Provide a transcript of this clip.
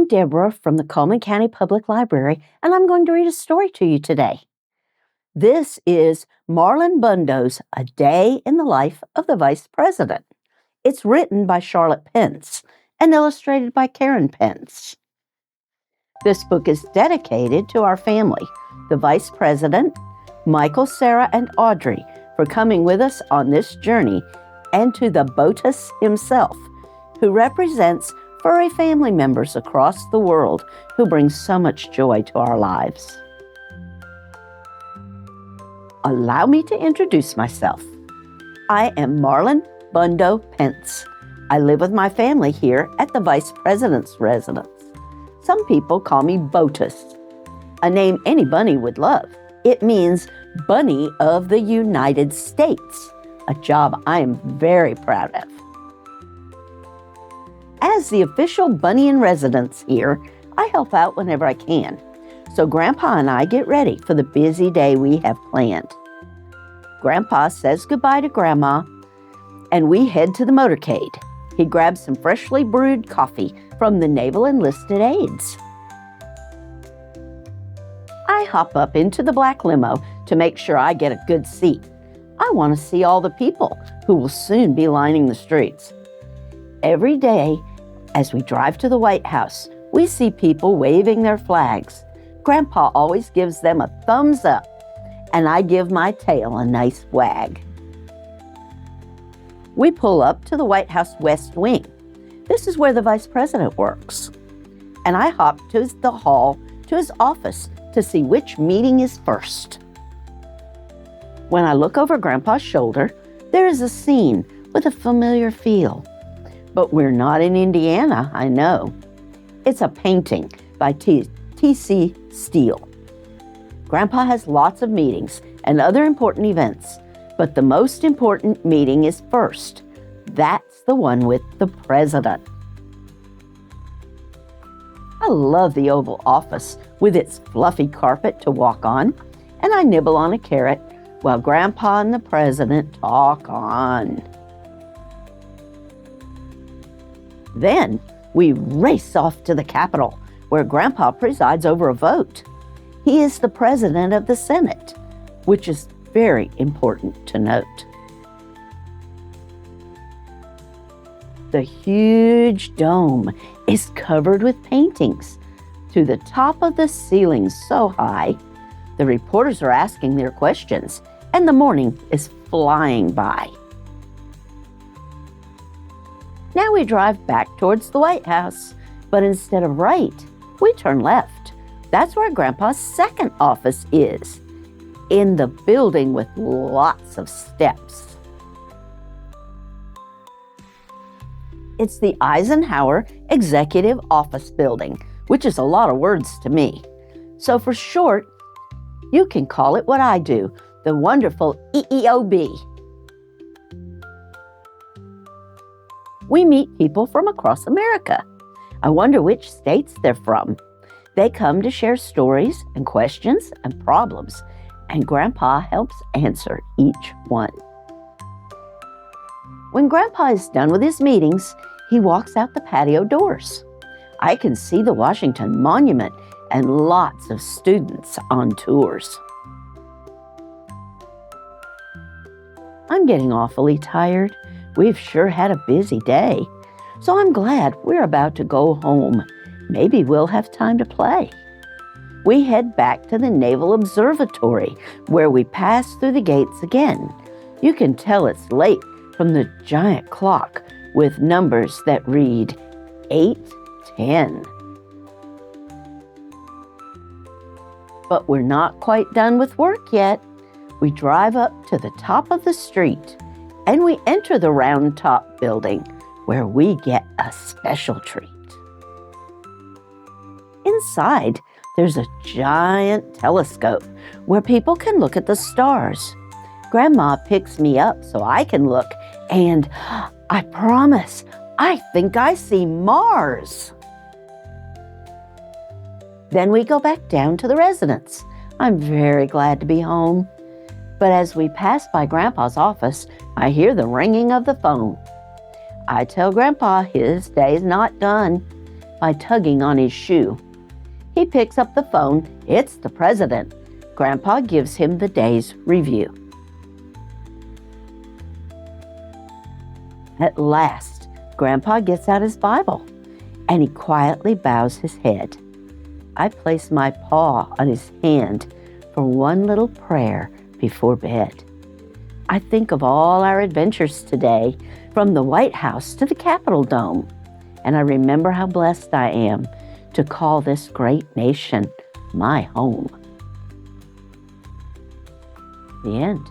I'm Debra from the Cullman County Public Library, and I'm going to read a story to you today. This is Marlon Bundo's A Day in the Life of the Vice President. It's written by Charlotte Pence and illustrated by Karen Pence. This book is dedicated to our family, the Vice President, Michael, Sarah, and Audrey, for coming with us on this journey, and to the Botus himself, who represents furry family members across the world who bring so much joy to our lives. Allow me to introduce myself. I am Marlon Bundo Pence. I live with my family here at the Vice President's residence. Some people call me Botus, a name any bunny would love. It means Bunny of the United States, a job I am very proud of. As the official bunny in residence here, I help out whenever I can. So Grandpa and I get ready for the busy day we have planned. Grandpa says goodbye to Grandma, and we head to the motorcade. He grabs some freshly brewed coffee from the Naval Enlisted Aides. I hop up into the black limo to make sure I get a good seat. I want to see all the people who will soon be lining the streets. Every day, as we drive to the White House, we see people waving their flags. Grandpa always gives them a thumbs up, and I give my tail a nice wag. We pull up to the White House West Wing. This is where the Vice President works. And I hop to the hall to his office to see which meeting is first. When I look over Grandpa's shoulder, there is a scene with a familiar feel. But we're not in Indiana, I know. It's a painting by T.C. Steele. Grandpa has lots of meetings and other important events, but the most important meeting is first. That's the one with the president. I love the Oval Office with its fluffy carpet to walk on, and I nibble on a carrot while Grandpa and the president talk on. Then we race off to the Capitol, where Grandpa presides over a vote. He is the president of the Senate, which is very important to note. The huge dome is covered with paintings to the top of the ceiling so high. The reporters are asking their questions, and the morning is flying by. Now we drive back towards the White House, but instead of right, we turn left. That's where Grandpa's second office is, in the building with lots of steps. It's the Eisenhower Executive Office Building, which is a lot of words to me. So for short, you can call it what I do, the wonderful EEOB. We meet people from across America. I wonder which states they're from. They come to share stories and questions and problems, and Grandpa helps answer each one. When Grandpa is done with his meetings, he walks out the patio doors. I can see the Washington Monument and lots of students on tours. I'm getting awfully tired. We've sure had a busy day, so I'm glad we're about to go home. Maybe we'll have time to play. We head back to the Naval Observatory, where we pass through the gates again. You can tell it's late from the giant clock with numbers that read 8:10. But we're not quite done with work yet. We drive up to the top of the street, and we enter the round top building, where we get a special treat. Inside, there's a giant telescope where people can look at the stars. Grandma picks me up so I can look, and I promise, I think I see Mars. Then we go back down to the residence. I'm very glad to be home. But as we pass by Grandpa's office, I hear the ringing of the phone. I tell Grandpa his day's not done. by tugging on his shoe. He picks up the phone. It's the president. Grandpa gives him the day's review. At last, Grandpa gets out his Bible, and he quietly bows his head. I place my paw on his hand for one little prayer before bed. I think of all our adventures today, from the White House to the Capitol Dome, and I remember how blessed I am to call this great nation my home. The end.